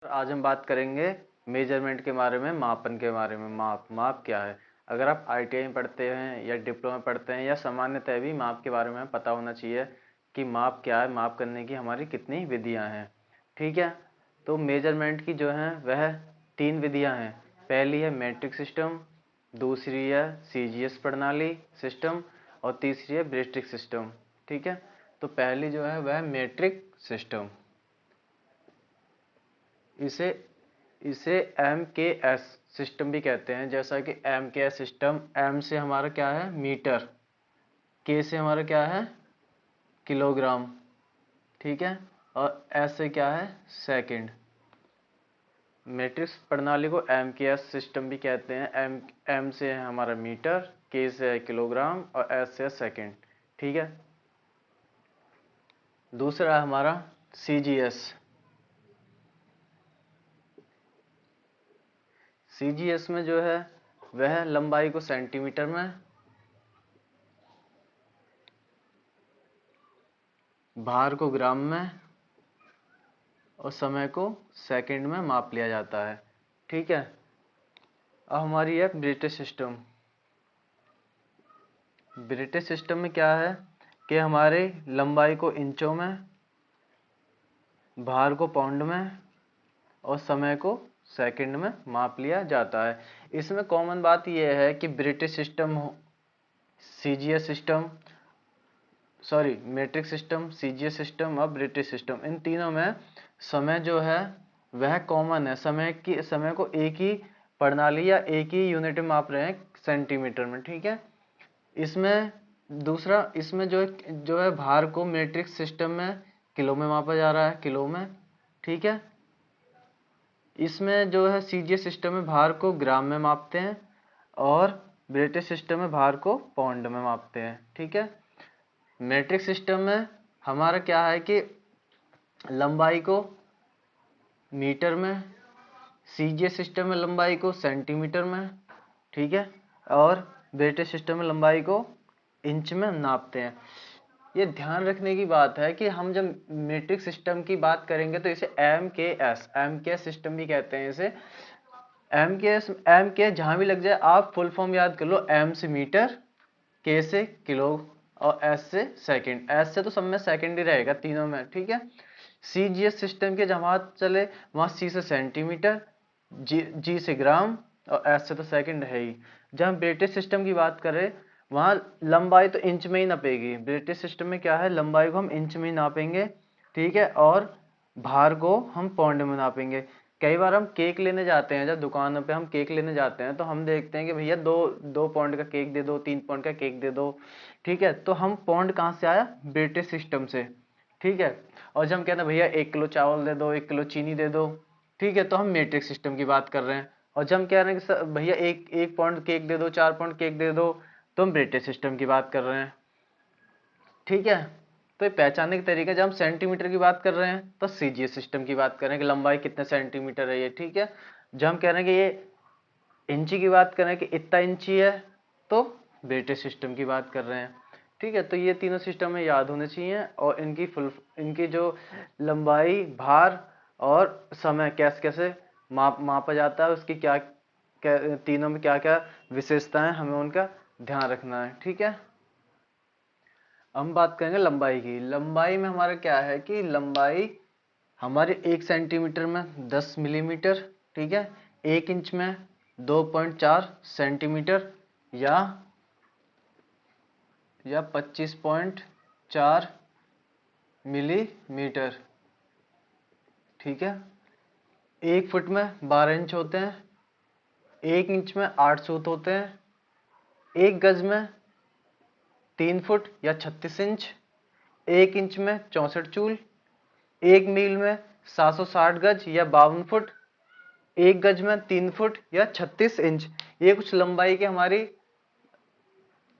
आज हम बात करेंगे मेजरमेंट के बारे में, मापन के बारे में। माप क्या है? अगर आप आईटीआई में पढ़ते हैं या डिप्लोमा पढ़ते हैं या सामान्यतः भी माप के बारे में पता होना चाहिए कि माप क्या है, माप करने की हमारी कितनी विधियां हैं। ठीक है, तो मेजरमेंट की जो है वह 3 विधियां हैं। पहली है मैट्रिक सिस्टम, दूसरी है सीजीएस प्रणाली सिस्टम और तीसरी है ब्रेस्टिक सिस्टम। ठीक है, तो पहली जो है वह मैट्रिक सिस्टम। इसे इसे एम के एस सिस्टम भी कहते हैं। जैसा कि एम के एस सिस्टम, एम से हमारा क्या है मीटर, के से हमारा क्या है किलोग्राम, ठीक है, और एस से क्या है सेकंड। मैट्रिक्स प्रणाली को एम के एस सिस्टम भी कहते हैं। एम से है हमारा मीटर, के से है किलोग्राम और एस से है सेकंड। ठीक है, दूसरा है हमारा सीजीएस। सीजीएस में जो है वह लंबाई को सेंटीमीटर में, भार को ग्राम में और समय को सेकंड में माप लिया जाता है। ठीक है, अब हमारी है ब्रिटिश सिस्टम। ब्रिटिश सिस्टम में क्या है कि हमारे लंबाई को इंचों में, भार को पाउंड में और समय को सेकंड में माप लिया जाता है। इसमें कॉमन बात यह है कि British system, CGS system, sorry matric system, CGS system और ब्रिटिश सिस्टम, इन तीनों में समय जो है वह कॉमन है। समय को एक ही प्रणाली या एक ही यूनिट में माप रहे हैं, सेंटीमीटर में। ठीक है, इसमें दूसरा, इसमें जो है भार को मैट्रिक सिस्टम में किलो में मापा जा रहा है, किलो में। ठीक है, इसमें जो है सीजीएस सिस्टम में भार को ग्राम में मापते हैं और ब्रिटिश सिस्टम में भार को पाउंड में मापते हैं। ठीक है, मैट्रिक सिस्टम में हमारा क्या है कि लंबाई को मीटर में, सीजीएस सिस्टम में लंबाई को सेंटीमीटर में, ठीक है, और ब्रिटिश सिस्टम में लंबाई को इंच में नापते हैं। ये ध्यान रखने की बात है कि हम जब मीट्रिक सिस्टम की बात करेंगे तो इसे एम के एस सिस्टम भी कहते हैं। इसे एम के जहां भी लग जाए आप फुल फॉर्म याद कर लो। एम से मीटर, के से किलो और एस से सेकंड। एस से तो सब में सेकंड ही रहेगा तीनों में। ठीक है, सीजीएस सिस्टम के जहां चले वहां सी से सेंटीमीटर, जी से ग्राम और एस से तो सेकंड है ही। जब हम ब्रिटिश सिस्टम की बात करें वहां लंबाई तो इंच में ही नापेगी। ब्रिटिश सिस्टम में क्या है, लंबाई को हम इंच में ही नापेंगे, ठीक है, और भार को हम पाउंड में नापेंगे। कई बार हम केक लेने जाते हैं, जब दुकानों पे हम केक लेने जाते हैं तो हम देखते हैं कि भैया दो दो पाउंड का केक दे दो, 3 पाउंड का केक दे दो। ठीक है, तो हम पाउंड कहाँ से आया, ब्रिटिश सिस्टम से। ठीक है, और जब हम कहते हैं भैया 1 किलो चावल दे दो, 1 किलो चीनी दे दो, ठीक है, तो हम मैट्रिक सिस्टम की बात कर रहे हैं। और जब हम कह रहे हैं कि भैया एक एक पाउंड केक दे दो, 4 पाउंड केक दे दो, तो हम ब्रिटिश सिस्टम की बात कर रहे हैं। ठीक है, तो ये पहचानने के तरीके, जब हम सेंटीमीटर की बात कर रहे हैं तो सीजीएस सिस्टम की बात कर रहे हैं कि लंबाई कितने सेंटीमीटर है ये। ठीक है, जब हम कह रहे हैं कि ये इंची की बात कर रहे हैं कि इतना इंची है, तो ब्रिटिश सिस्टम की बात कर रहे हैं। ठीक है, तो ये तीनों सिस्टम में याद होने चाहिए और इनकी जो लंबाई, भार और समय कैसे कैसे मापा जाता है, उसकी तीनों में क्या क्या विशेषताएं, हमें उनका ध्यान रखना है। ठीक है, हम बात करेंगे लंबाई की। लंबाई में हमारा क्या है कि लंबाई हमारे 1 सेंटीमीटर में 10 मिलीमीटर, ठीक है, 1 इंच में 2.4 सेंटीमीटर या 25.4 मिलीमीटर। ठीक है, 1 फुट में 12 इंच होते हैं, 1 इंच में 8 सूत होते हैं, 1 गज में 3 फुट या 36 इंच, 1 इंच में 64 चूल, 1 मील में 760 गज या 52 फुट, 1 गज में 3 फुट या 36 इंच। ये कुछ लंबाई के हमारी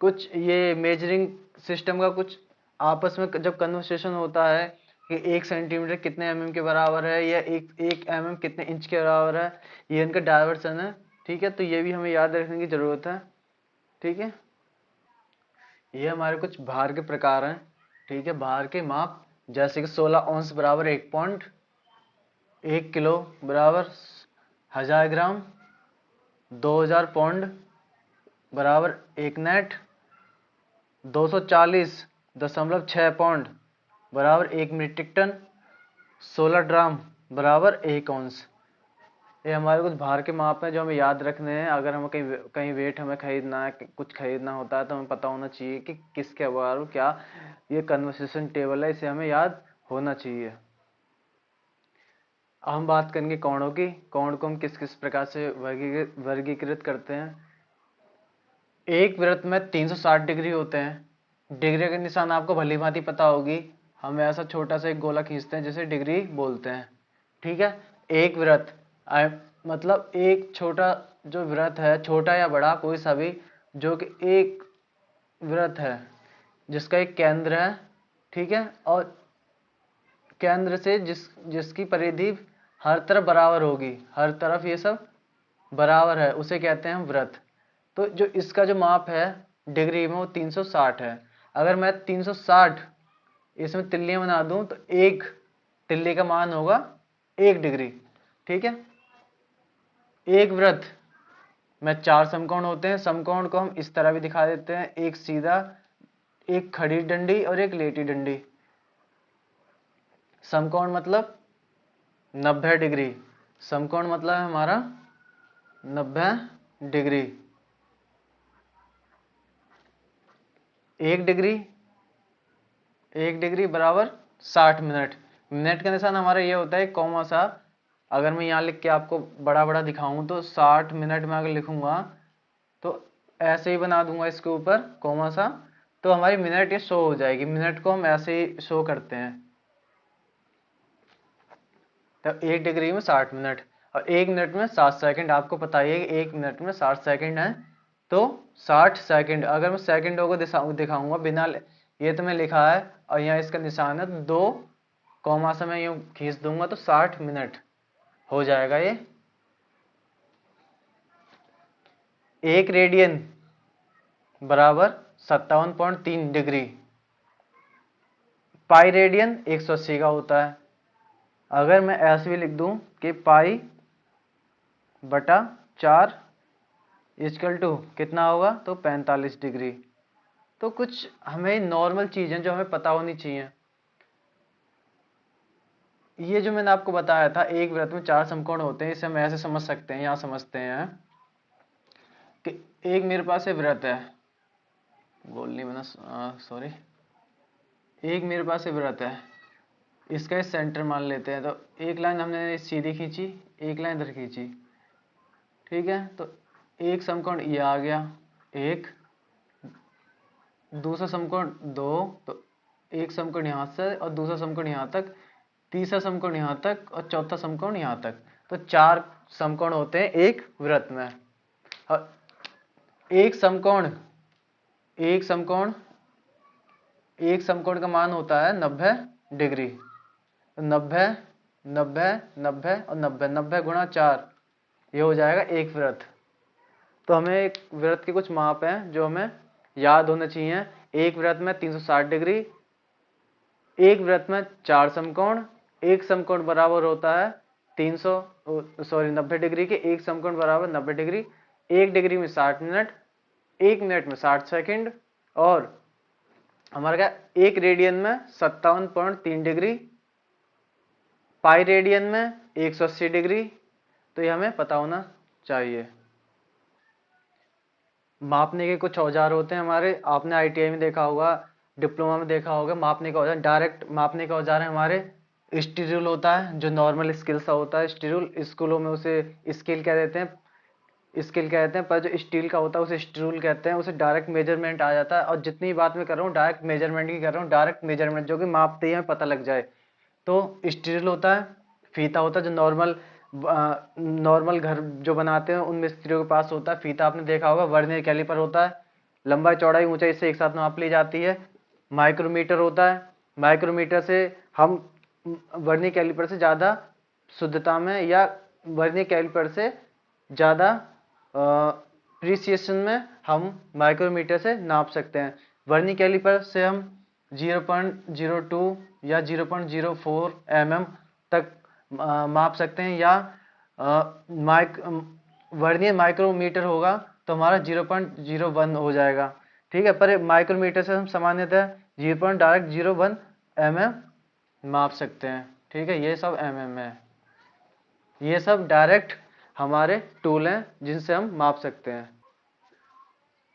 कुछ ये मेजरिंग सिस्टम का कुछ आपस में जब कन्वर्सेशन होता है कि 1 सेंटीमीटर कितने एमएम के बराबर है या एक एमएम कितने इंच के बराबर है, ये इनका डायवर्सन है। ठीक है, तो ये भी हमें याद रखने की जरूरत है। ठीक है, ये हमारे कुछ भार के प्रकार हैं। ठीक है, भार के माप, जैसे कि 16 औंस बराबर 1 पाउंड, 1 किलो बराबर 1000 ग्राम, 2000 पाउंड बराबर 1 नेट, 240.6 पाउंड बराबर 1 मीट्रिक टन, 16 ड्राम बराबर 1 औंस। ये हमारे कुछ भार के माप हैं जो हमें याद रखने हैं। अगर हमें कहीं कहीं वेट हमें खरीदना है, कुछ खरीदना होता है, तो हमें पता होना चाहिए कि किसके बारे में क्या। ये कन्वर्सेशन टेबल है, इसे हमें याद होना चाहिए। अब हम बात करेंगे कोणों की। कोण को हम किस किस प्रकार से वर्गीकृत करते हैं। एक वृत्त में 360 डिग्री होते हैं। डिग्री का निशान आपको भली भांति पता होगी। हम ऐसा छोटा सा एक गोला खींचते हैं जिसे डिग्री बोलते हैं। ठीक है। एक वृत्त मतलब एक छोटा जो वृत्त है, छोटा या बड़ा कोई सा भी, जो कि एक वृत्त है जिसका एक केंद्र है। ठीक है। और केंद्र से जिसकी परिधि हर तरफ बराबर होगी, हर तरफ ये सब बराबर है, उसे कहते हैं हम वृत्त। तो जो इसका जो माप है डिग्री में वो 360 है। अगर मैं 360 इसमें तिल्लियां बना दूं तो एक तिल्ली का मान होगा 1 डिग्री। ठीक है। एक वृत्त में 4 समकोण होते हैं। समकोण को हम इस तरह भी दिखा देते हैं, एक सीधा, एक खड़ी डंडी और एक लेटी डंडी। समकोण मतलब 90 डिग्री। समकोण मतलब है हमारा 90 डिग्री। 1 डिग्री बराबर 60 मिनट। मिनट का निशान हमारा ये होता है कॉमा सा। अगर मैं यहाँ लिख के आपको बड़ा बड़ा दिखाऊं तो 60 मिनट में अगर लिखूंगा तो ऐसे ही बना दूंगा इसके ऊपर कॉमा सा, तो हमारी मिनट ये शो हो जाएगी। मिनट को हम ऐसे ही शो करते हैं। तो 1 डिग्री में 60 मिनट और 1 मिनट में 60 सेकंड। आपको पता ही है कि 1 मिनट में 60 सेकंड है, तो 60 सेकंड। अगर मैं सेकंडों को दिखाऊंगा बिना, ये तो मैं लिखा है और यहाँ इसका निशान है, तो 2 कॉमा से मैं यूं खींच दूंगा तो 60 मिनट हो जाएगा ये। 1 रेडियन बराबर 57.3 डिग्री। पाई रेडियन 180 का होता है। अगर मैं ऐसे भी लिख दूं कि पाई बटा 4 इक्वल टू कितना होगा, तो 45 डिग्री। तो कुछ हमें नॉर्मल चीजें जो हमें पता होनी चाहिए। ये जो मैंने आपको बताया था, एक वृत्त में 4 समकोण होते हैं, इसे हम ऐसे समझ सकते हैं। यहाँ समझते हैं कि एक मेरे पास एक वृत्त है, गोल नहीं बना, सॉरी। एक मेरे पास एक वृत्त है, इसका इस सेंटर मान लेते हैं। तो एक लाइन हमने सीधी खींची, एक लाइन इधर खींची। ठीक है। तो एक समकोण ये आ गया, एक दूसरा समकोण 2, तो एक समकोण यहाँ से और दूसरा समकोण यहाँ तक, तीसरा समकोण यहाँ तक और चौथा समकोण यहाँ तक। तो 4 समकोण होते हैं एक वृत्त में। और एक समकोण का मान होता है 90 डिग्री। 90 90 90 और 90, 90 गुणा 4, ये हो जाएगा एक वृत्त। तो हमें एक वृत्त के कुछ माप हैं जो हमें याद होने चाहिए। एक वृत्त में 360 डिग्री, एक वृत्त में 4 समकोण, एक समकोण बराबर होता है 90 डिग्री के, एक समकोण बराबर 90 डिग्री, 1 डिग्री में 60 मिनट, 1 मिनट में 60 सेकंड, और हमारा क्या, 1 रेडियन में 57.3 डिग्री, पाई रेडियन में 180 डिग्री। तो ये हमें पता होना चाहिए। मापने के कुछ औजार होते हैं हमारे, आपने आईटीआई में देखा होगा, डिप्लोमा में देखा होगा। मापने का औजार, डायरेक्ट मापने का औजार है हमारे स्टीरूल होता है, जो नॉर्मल स्केल सा होता है। स्टीरूल, स्कूलों में उसे स्केल कह देते हैं, पर जो स्टील का होता है उसे स्टीरूल कहते हैं। उसे डायरेक्ट मेजरमेंट आ जाता है। और जितनी बात मैं कर रहा हूँ डायरेक्ट मेजरमेंट की कर रहा हूँ, डायरेक्ट मेजरमेंट जो कि मापते ही हमें पता लग जाए। तो स्टीरूल होता है, फीता होता है जो नॉर्मल घर जो बनाते हैं उन मिस्त्रियों के पास होता है। फीता आपने देखा होगा। वर्नियर कैलिपर होता है, लंबाई चौड़ाई ऊंचाई से एक साथ नाप ली जाती है। माइक्रोमीटर होता है, माइक्रोमीटर से हम वर्नियर कैलिपर से ज़्यादा शुद्धता में या वर्नियर कैलिपर से ज़्यादा प्रिसिएशन में हम माइक्रोमीटर से नाप सकते हैं। वर्नियर कैलिपर से हम 0.02 या 0.04 mm तक माप सकते हैं, या वर्नियर माइक्रोमीटर होगा तो हमारा 0.01 हो जाएगा, ठीक है। पर माइक्रोमीटर से हम सामान्यतः 0.01 mm माप सकते हैं, ठीक है। ये सब mm है, ये सब डायरेक्ट हमारे टूल हैं जिनसे हम माप सकते हैं।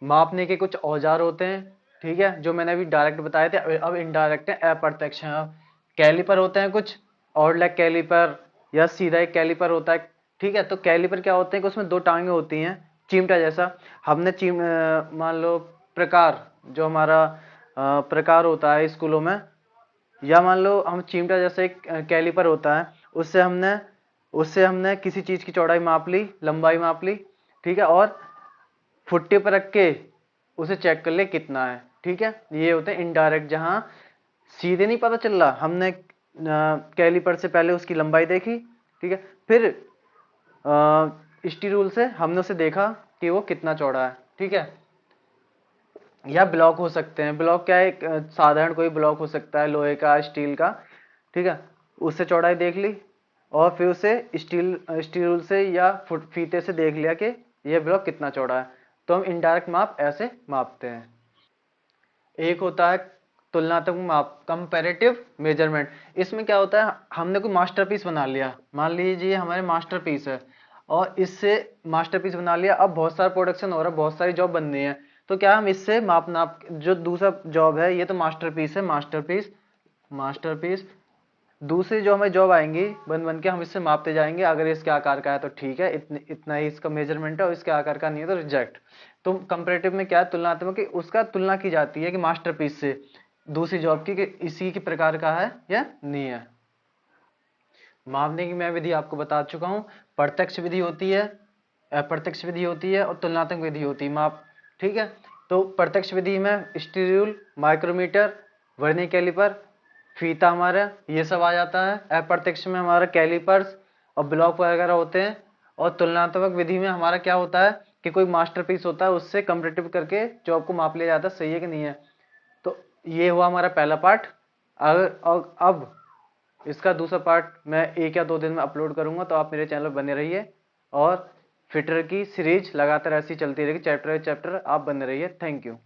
मापने के कुछ औजार होते हैं, ठीक है, जो मैंने अभी डायरेक्ट बताए थे। अब इनडायरेक्ट है, अप्रत्यक्ष है। अब कैलिपर होते हैं कुछ, ऑडलेग कैलिपर या सीधा एक कैलिपर होता है, ठीक है। तो कैलिपर क्या होते हैं कि उसमें दो टांगे होती हैं, चिमटा जैसा। हमने मान लो प्रकार, जो हमारा प्रकार होता है स्कूलों में, या मान लो हम चिमटा जैसे एक कैलिपर होता है, उससे हमने किसी चीज की चौड़ाई माप ली, लंबाई माप ली, ठीक है, और फुट्टे पर रख के उसे चेक कर ले कितना है, ठीक है। ये होते हैं इनडायरेक्ट, जहां सीधे नहीं पता चल रहा, हमने कैलिपर से पहले उसकी लंबाई देखी, ठीक है, फिर स्टील रूल से हमने उसे देखा कि वो कितना चौड़ा है, ठीक है। या ब्लॉक हो सकते हैं, ब्लॉक क्या है, एक साधारण कोई ब्लॉक हो सकता है, लोहे का, स्टील का, ठीक है। उससे चौड़ाई देख ली और फिर उसे स्टील रूल से या फीते से देख लिया कि यह ब्लॉक कितना चौड़ा है। तो हम इनडायरेक्ट माप ऐसे मापते हैं। एक होता है तुलनात्मक माप, कंपैरेटिव मेजरमेंट। इसमें क्या होता है, हमने कोई मास्टरपीस बना लिया, मान लीजिए हमारे मास्टरपीस है, और इससे मास्टरपीस बना लिया, अब बहुत सारा प्रोडक्शन हो रहा है, बहुत सारी जॉब बननी है, तो क्या हम इससे नाप जो दूसरा जॉब है, ये तो मास्टरपीस है, मास्टरपीस दूसरी जो हमें जॉब आएंगी बन के, हम इससे मापते जाएंगे। अगर इसके आकार का है तो ठीक है, इतना ही इसका मेजरमेंट है, और इसके आकार का नहीं है तो रिजेक्ट। तो कंपैरेटिव में क्या है, तुलनात्मक, उसका तुलना की जाती है कि मास्टरपीस से दूसरी जॉब की, कि इसी के प्रकार का है या नहीं है। मापने की मैं विधि आपको बता चुका हूँ। प्रत्यक्ष विधि होती है, अप्रत्यक्ष विधि होती है, और तुलनात्मक विधि होती है माप, ठीक है। तो प्रत्यक्ष विधि में steel rule, micrometer, vernier calliper, फीता हमारा ये सब आ जाता है। अप्रत्यक्ष में हमारा कैलिपर्स और ब्लॉक वगैरह होते हैं। और तुलनात्मक विधि में हमारा क्या होता है कि कोई मास्टरपीस होता है, उससे कंपैरेटिव करके जॉब को माप लिया जाता है, सही है कि नहीं है। तो ये हुआ हमारा पहला पार्ट। अब इसका दूसरा पार्ट मैं 1 या 2 दिन में अपलोड करूंगा, तो आप मेरे चैनल पर बने रहिए, और फिटर की सीरीज लगातार ऐसी चलती रहेगी, चैप्टर आप बने रहिए। Thank you.